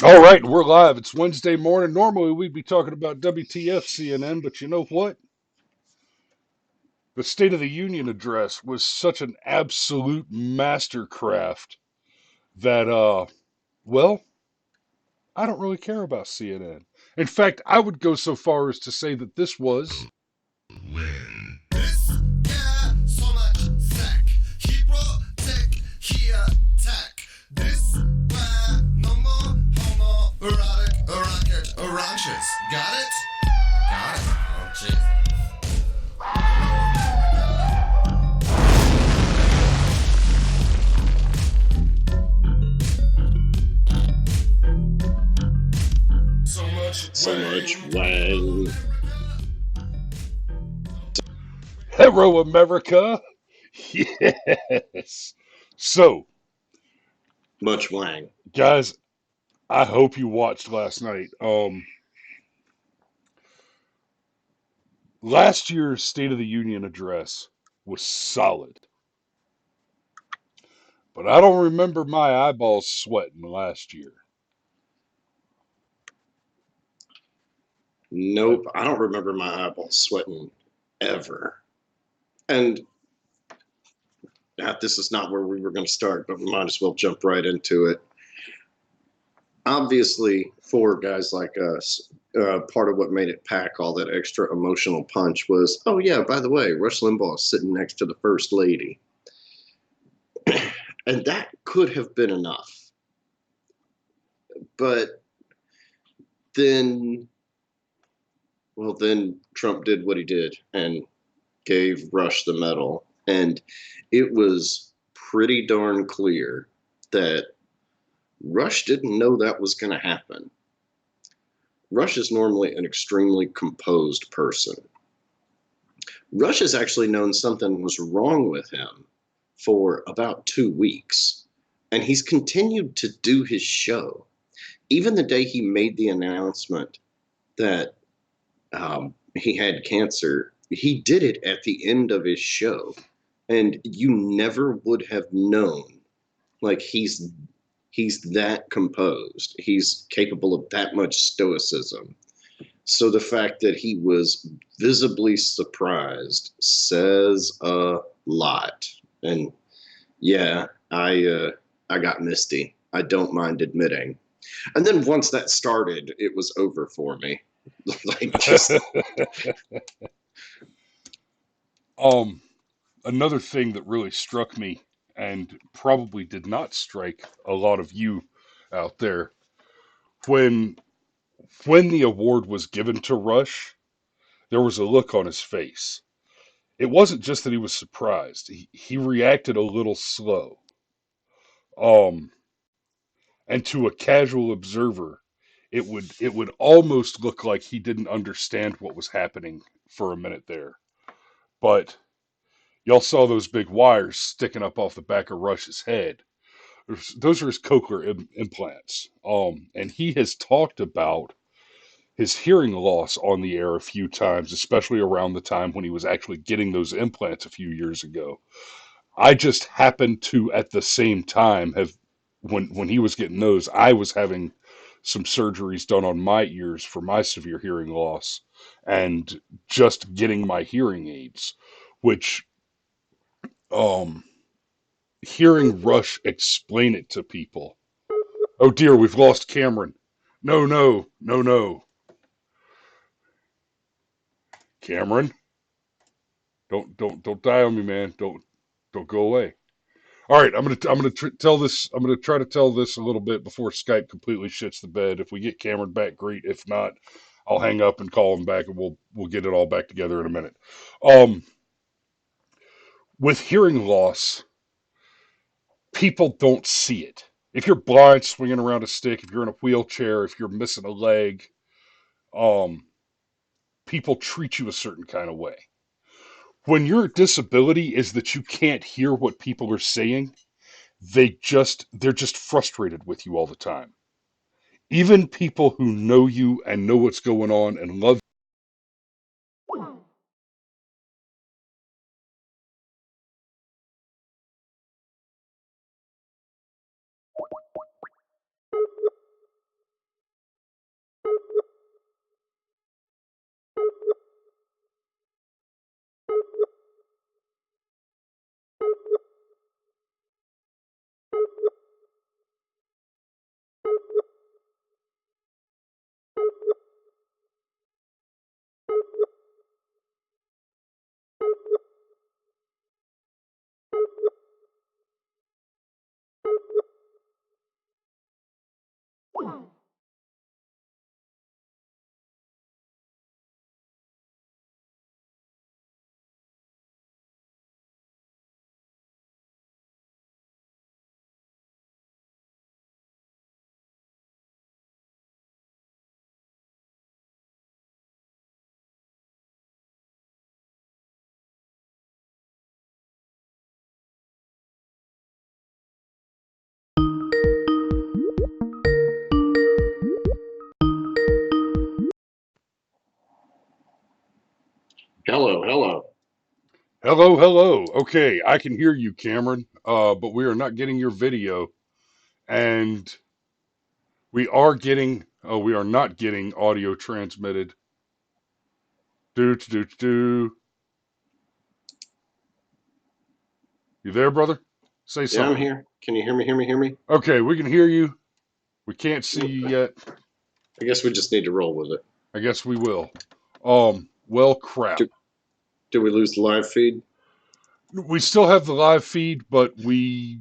All right, we're live. It's Wednesday morning. Normally we'd be talking about WTF CNN, but you know what? The State of the Union address was such an absolute mastercraft that well, I don't really care about CNN. In fact, I would go so far as to say that this was Win. This guy so much sack. He protect, he attack. This why no more homo erotic rocket ranches. Got it? Got it. Oh jeez. So much So much wang. wang. Hero America. Yes. So, Much wang. guys, I hope you watched last night. Last year's State of the Union address was solid. But I don't remember my eyeballs sweating last year. Nope, I don't remember my eyeballs sweating ever. And this is not where we were going to start, but we might as well jump right into it. Obviously, for guys like us, part of what made it pack all that extra emotional punch was, oh yeah, by the way, Rush Limbaugh is sitting next to the First Lady. And that could have been enough. But then, well, then Trump did what he did and gave Rush the medal. And it was pretty darn clear that Rush didn't know that was going to happen. Rush is normally an extremely composed person. Rush has actually known something was wrong with him for about 2 weeks, and he's continued to do his show. Even the day he made the announcement that he had cancer, he did it at the end of his show. And you never would have known, like he's that composed, he's capable of that much stoicism. So the fact that he was visibly surprised says a lot. And yeah, I got misty, I don't mind admitting. And then once that started, it was over for me. Like, just um, Another thing that really struck me and probably did not strike a lot of you out there when the award was given to Rush, there was a look on his face. It wasn't just that he was surprised. He reacted a little slow. Um, and to a casual observer, it would almost look like he didn't understand what was happening for a minute there. But y'all saw those big wires sticking up off the back of Rush's head. Those are his cochlear implants. And he has talked about his hearing loss on the air a few times, especially around the time when he was actually getting those implants a few years ago. I just happened to, at the same time, have when he was getting those, I was having some surgeries done on my ears for my severe hearing loss, and just getting my hearing aids, which um hearing Rush explain it to people. Oh dear, we've lost Cameron. No, no, no, no. Cameron, don't die on me, man. Don't go away. All right, tell this. I'm gonna try to tell this a little bit before Skype completely shits the bed. If we get Cameron back, great. If not, I'll hang up and call him back, and we'll get it all back together in a minute. Um, with hearing loss, people don't see it. If you're blind, swinging around a stick, if you're in a wheelchair, if you're missing a leg, um, people treat you a certain kind of way. When your disability is that you can't hear what people are saying, they're just frustrated with you all the time. Even people who know you and know what's going on and love Hello, hello. Okay, I can hear you, Cameron. But we are not getting your video, and we are not getting audio transmitted. Do do do. You there, brother? Say Yeah, I'm something. here. Can you hear me? Hear me? Hear me? Okay, we can hear you. We can't see you yet. I guess we just need to roll with it. I guess we will. Well, crap. Do, do we lose the live feed? We still have the live feed, but we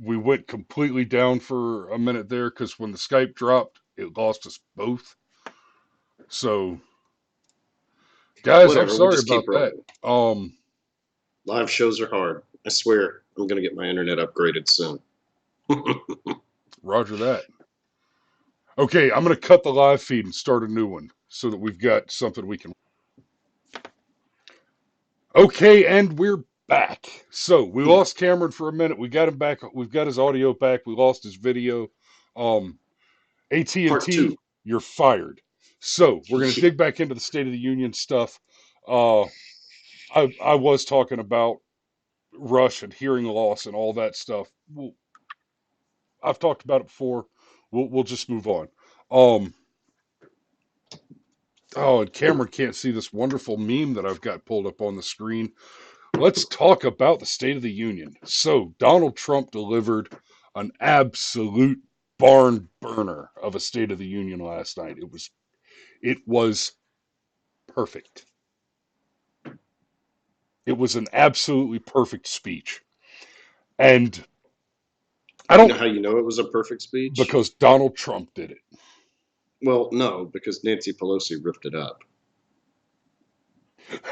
went completely down for a minute there because when the Skype dropped, it lost us both. So, guys, I'm Whatever. We'll sorry just keep about that. rolling. Um, Live shows are hard. I swear, I'm gonna get my internet upgraded soon. Roger that. Okay, I'm gonna cut the live feed and start a new one so that we've got something we can. Okay, and we're back. So we lost Cameron for a minute. We got him back. We've got his audio back. We lost his video. Um, Part AT&T, two. you're fired. So we're gonna dig back into the State of the Union stuff. Uh, I was talking about Rush and hearing loss and all that stuff. I've talked about it before. We'll just move on. Um, oh, and Cameron can't see this wonderful meme that I've got pulled up on the screen. Let's talk about the State of the Union. So Donald Trump delivered an absolute barn burner of a State of the Union last night. It was perfect. It was an absolutely perfect speech. And I You know don't, how you know it was a perfect speech? because Donald Trump did Well, no, because Nancy Pelosi ripped it up.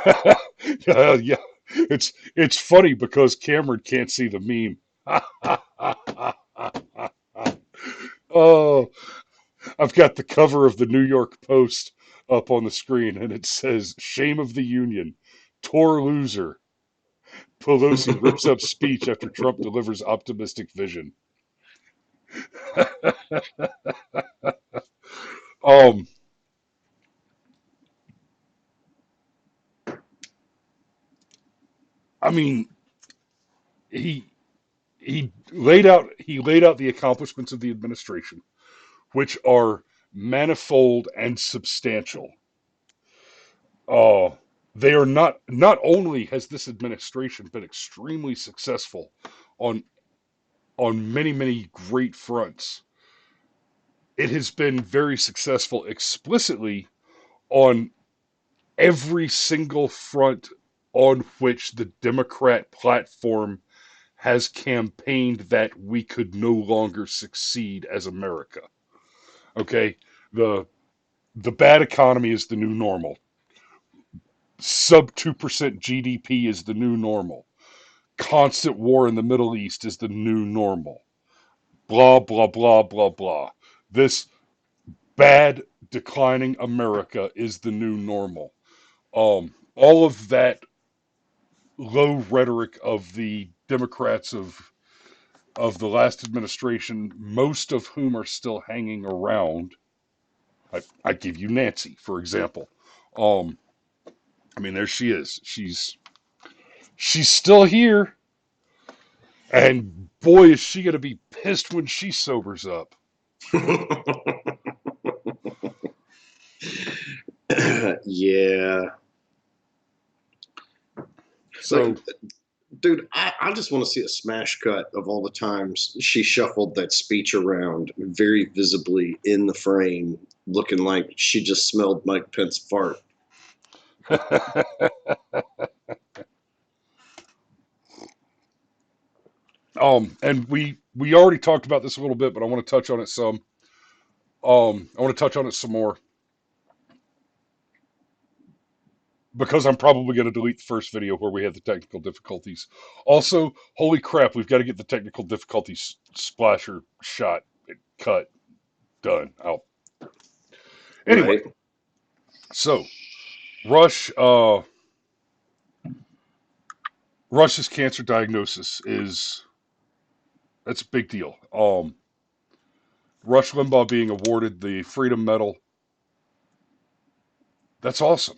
it. Yeah, it's funny because Cameron can't see the meme. Oh, I've got the cover of the New York Post up on the screen, and it says "Shame of the Union, Tour loser. Pelosi rips up speech after Trump delivers optimistic vision." um, I mean, he he laid out the accomplishments of the administration, which are manifold and substantial. Uh, they are not only has this administration been extremely successful on many great fronts, it has been very successful explicitly on every single front on which the Democrat platform has campaigned that we could no longer succeed as America. Okay, the the bad economy is the new normal. Sub 2% GDP is the new normal. Constant war in the Middle East is the new normal. Blah blah blah blah blah. This bad declining America is the new normal. All of that low rhetoric of the Democrats of the last administration, most of whom are still hanging around. I give you Nancy, for example. Um, I mean, there she is. She's still here, and boy, is she gonna be pissed when she sobers up. Yeah. Like, So, dude, I just want to see a smash cut of all the times she shuffled that speech around very visibly in the frame, looking like she just smelled Mike Pence fart. and we already talked about this a little bit, but I want to touch on it some. I want to touch on it some more because I'm probably going to delete the first video where we had the technical difficulties. Also, holy crap, we've got to get the technical difficulties splasher shot cut done. Anyway, Right. so Rush, Rush's cancer diagnosis is that's a big deal. Rush Limbaugh being awarded the Freedom Medal, that's awesome.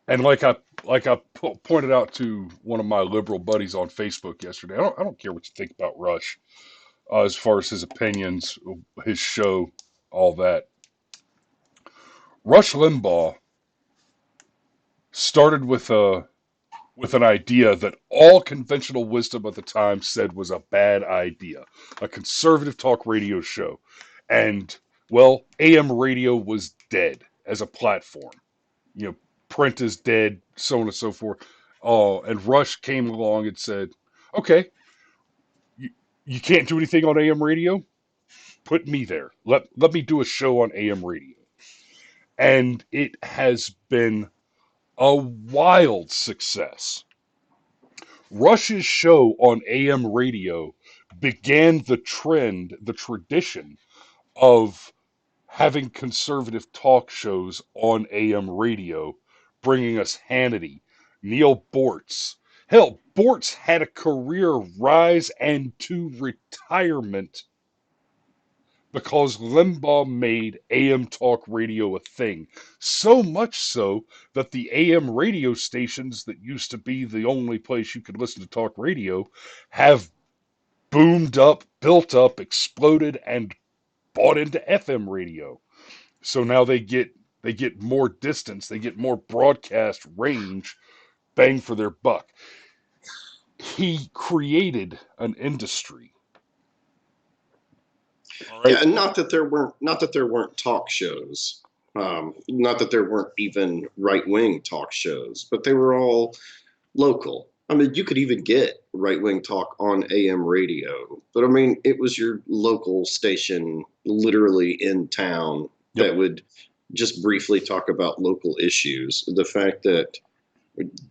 And like I pointed out to one of my liberal buddies on Facebook yesterday, I don't care what you think about Rush, as far as his opinions, his show, all that. Rush Limbaugh started with an idea that all conventional wisdom of the time said was a bad idea, a conservative talk radio show. And, well, AM radio was dead as a platform. You know, print is dead, so on and so forth. Oh, and Rush came along and said, okay, you, you can't do anything on AM radio? Put me there. Let me do a show on AM radio. And it has been a wild success. Rush's show on AM radio began the trend, the tradition of having conservative talk shows on AM radio, bringing us Hannity, Neil Bortz. Hell, Bortz had a career rise and to retirement because Limbaugh made AM talk radio a thing. So much so that the AM radio stations that used to be the only place you could listen to talk radio have boomed up, built up, exploded, and bought into FM radio. So now they get more distance, they get more broadcast range, bang for their buck. He created an industry. All Yeah, right. and not that there weren't talk shows, not that there weren't even right wing talk shows, but they were all local. I mean, you could even get right wing talk on AM radio, but I mean, it was your local station, literally in town, Yep. that would just briefly talk about local issues. The fact that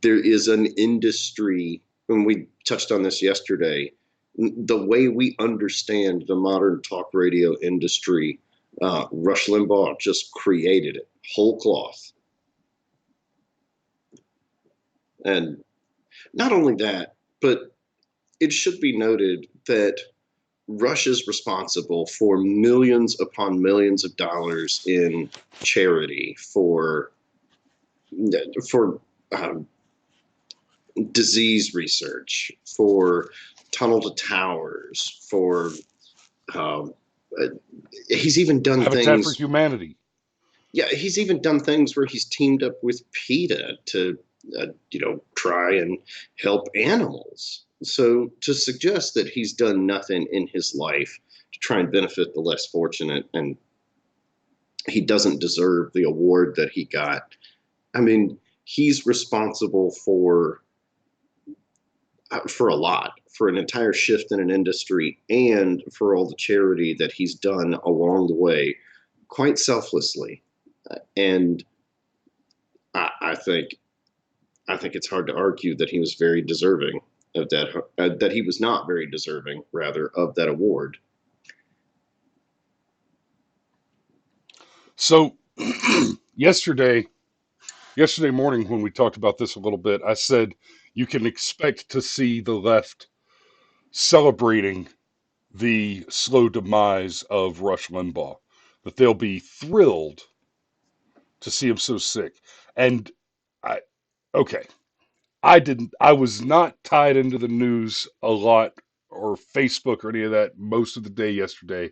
there is an industry, and we touched on this yesterday, the way we understand the modern talk radio industry, Rush Limbaugh just created it whole cloth. And not only that, but it should be noted that Rush is responsible for millions upon millions of dollars in charity for um, disease research, for tunnel to towers, for um, uh, he's even done Habitat for things. Humanity. Yeah, he's even done things where he's teamed up with PETA to, try and help animals. So to suggest that he's done nothing in his life to try and benefit the less fortunate, and he doesn't deserve the award that he got. I mean, he's responsible for a lot, for an entire shift in an industry, and for all the charity that he's done along the way, quite selflessly. And I think it's hard to argue that he was very deserving of that he was not very deserving, rather, of that award. So yesterday yesterday morning when we talked about this a little bit, I said you can expect to see the left celebrating the slow demise of Rush Limbaugh. That they'll be thrilled to see him so sick. And I okay, I was not tied into the news a lot or Facebook or any of that most of the day yesterday.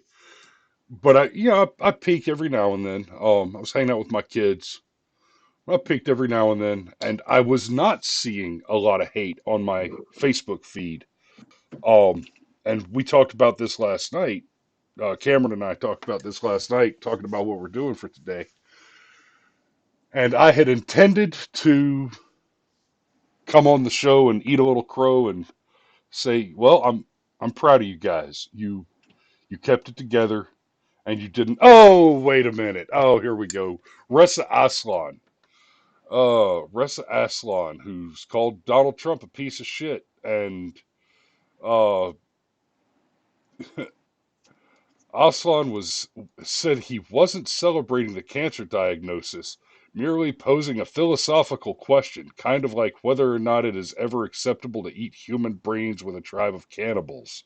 But I peek every now and then. I was hanging out with my kids. I peeked every now and then, and I was not seeing a lot of hate on my Facebook feed. Um, and we talked about this last night. Cameron and I talked about this last night, talking about what we're doing for today. And I had intended to come on the show and eat a little crow and say, "Well, I'm proud of you guys. You kept it together, and you didn't." Oh, wait a minute. Oh, here we go. Ressa Aslan. Ressa Aslan, who's called Donald Trump a piece of shit, and uh, Aslan was said he wasn't celebrating the cancer diagnosis, merely posing a philosophical question, kind of like whether or not it is ever acceptable to eat human brains with a tribe of cannibals.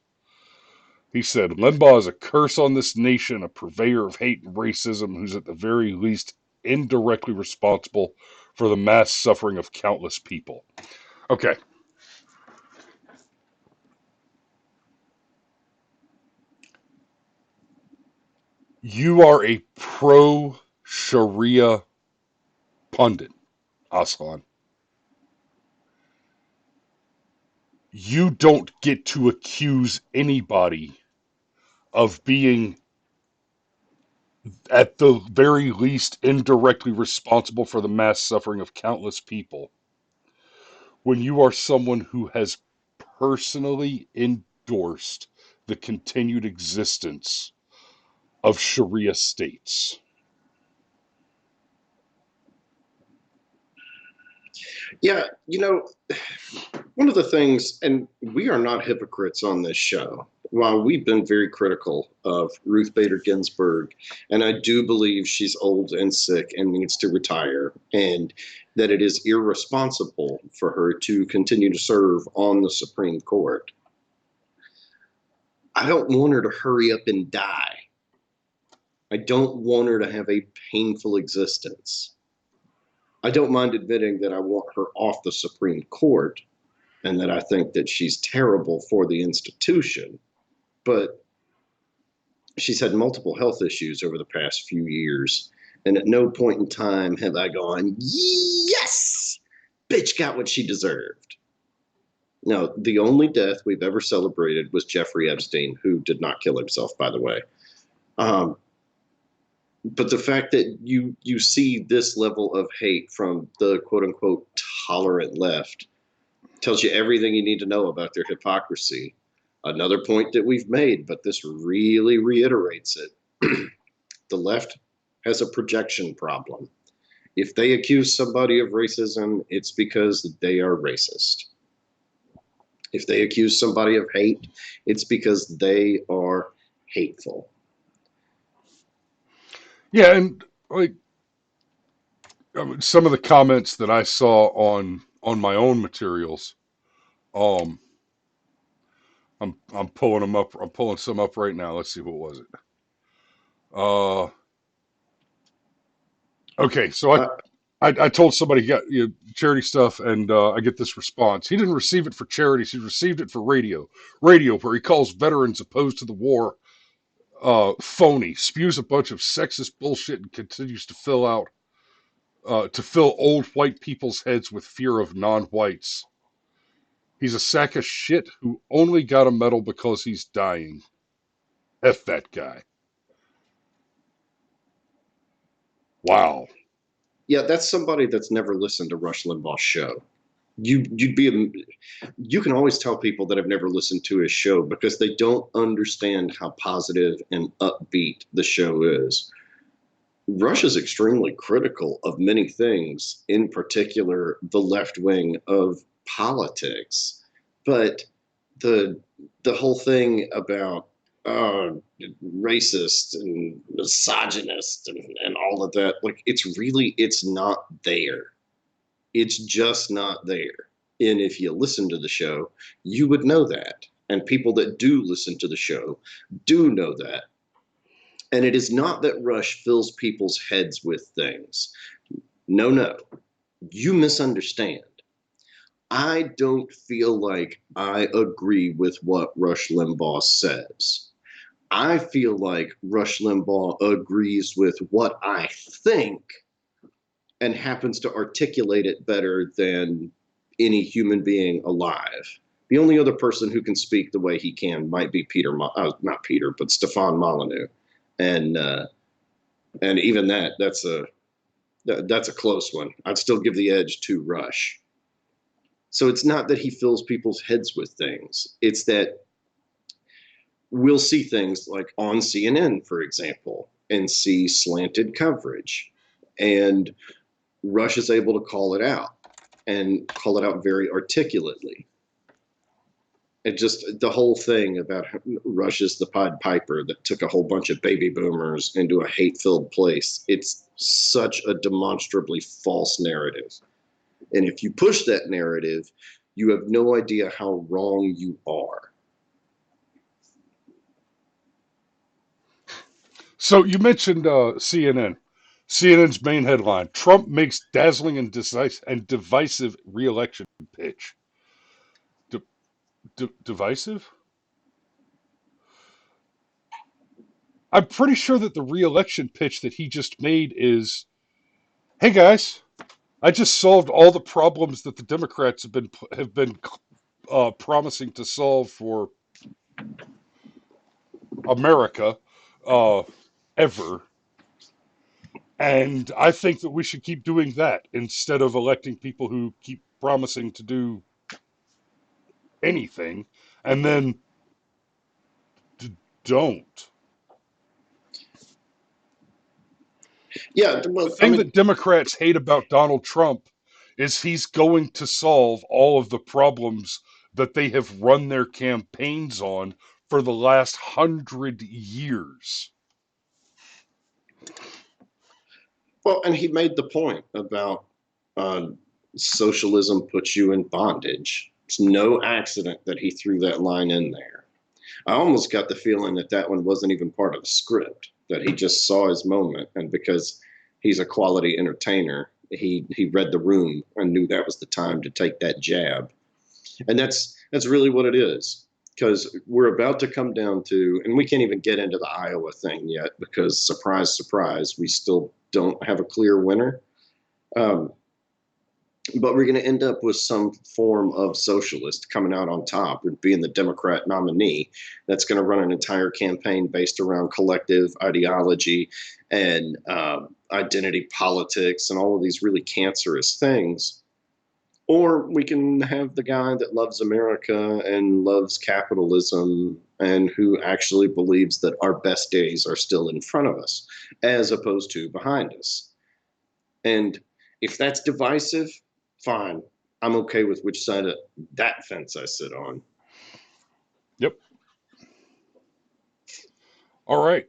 He said, Limbaugh is a curse on this nation, a purveyor of hate and racism, who's at the very least indirectly responsible for the mass suffering of countless people. Okay, you are a pro Sharia pundit, Aslan. You don't get to accuse anybody of being, at the very least, indirectly responsible for the mass suffering of countless people when you are someone who has personally endorsed the continued existence of Sharia states. Yeah, one of the things, and we are not hypocrites on this show. While we've been very critical of Ruth Bader Ginsburg, and I do believe she's old and sick and needs to retire, and that it is irresponsible for her to continue to serve on the Supreme Court, I don't want her to hurry up and die. I don't want her to have a painful existence. I don't mind admitting that I want her off the Supreme Court and that I think that she's terrible for the institution. But she's had multiple health issues over the past few years. And at no point in time have I gone, yes, bitch got what she deserved. No, the only death we've ever celebrated was Jeffrey Epstein, who did not kill himself, by the way. Um, but the fact that you see this level of hate from the quote unquote tolerant left tells you everything you need to know about their hypocrisy. Another point that we've made, but this really reiterates it. The left has a projection problem. If they accuse somebody of racism, it's because they are racist. If they accuse somebody of hate, it's because they are hateful. Yeah, and like some of the comments that I saw on my own materials, um, I'm pulling them up. I'm pulling some up right now. Let's see, what was it? Uh, okay, so Uh, I told somebody he got, charity stuff, and I get this response. He didn't receive it for charities. He received it for radio, where he calls veterans opposed to the war phony, spews a bunch of sexist bullshit, and continues to fill old white people's heads with fear of non-whites. He's a sack of shit who only got a medal because he's dying. F that guy. Wow. yeah, that's somebody that's never listened to Rush Limbaugh's show. You'd be you can always tell people that have never listened to his show because they don't understand how positive and upbeat the show is. Rush is extremely critical of many things, in particular the left wing of politics. But the the whole thing about uh, racist and misogynist and all of that, like it's not there. It's just not there. And if you listen to the show, you would know that. And people that do listen to the show do know that. And it is not that Rush fills people's heads with things. No, no. You misunderstand. I don't feel like I agree with what Rush Limbaugh says. I feel like Rush Limbaugh agrees with what I think and happens to articulate it better than any human being alive. The only other person who can speak the way he can might be not Peter, but Stefan Molyneux, and and even that's a close one. I'd still give the edge to Rush. So it's not that he fills people's heads with things. It's that we'll see things like on CNN, for example, and see slanted coverage. And Rush is able to call it out and call it out very articulately. It just the whole thing about Rush is the Pied Piper that took a whole bunch of baby boomers into a hate-filled place. It's such a demonstrably false narrative. And if you push that narrative, you have no idea how wrong you are. So you mentioned CNN. CNN's main headline: Trump makes dazzling and divisive re-election pitch. Divisive? I'm pretty sure that the re-election pitch that he just made is, "Hey guys, I just solved all the problems that the Democrats have been promising to solve for America uh, ever, and I think that we should keep doing that instead of electing people who keep promising to do anything and then don't." Yeah, The well, I thing mean, that Democrats hate about Donald Trump is he's going to solve all of the problems that they have run their campaigns on for the last 100 years. well, and he made the point about uh, socialism puts you in bondage. It's no accident that he threw that line in there. I almost got the feeling that that one wasn't even part of the script, that he just saw his moment, and because he's a quality entertainer, he read the room and knew that was the time to take that jab. And that's really what it is, because we're about to come down to, and we can't even get into the Iowa thing yet because surprise, surprise, we still don't have a clear winner. Um, but we're going to end up with some form of socialist coming out on top and being the Democrat nominee that's going to run an entire campaign based around collective ideology and identity politics and all of these really cancerous things. Or we can have the guy that loves America and loves capitalism and who actually believes that our best days are still in front of us as opposed to behind us. And if that's divisive, fine. I'm okay with which side of that fence I sit on. Yep. All right.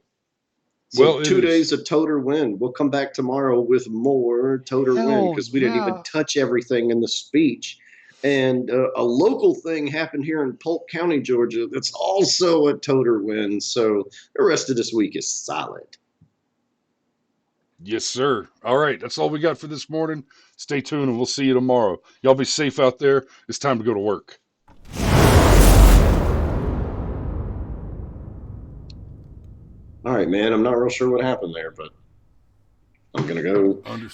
So Well, it 2 days is. of Totar Win. We'll come back tomorrow with more Totar Win Hell because we didn't even yeah. touch everything in the speech. And a local thing happened here in Polk County, Georgia, that's also a Totar Win. So the rest of this week is solid. Yes, sir. All right. That's all we got for this morning. Stay tuned and we'll see you tomorrow. Y'all be safe out there. It's time to go to work. All right, man. I'm not real sure what happened there, but I'm going to go Understood.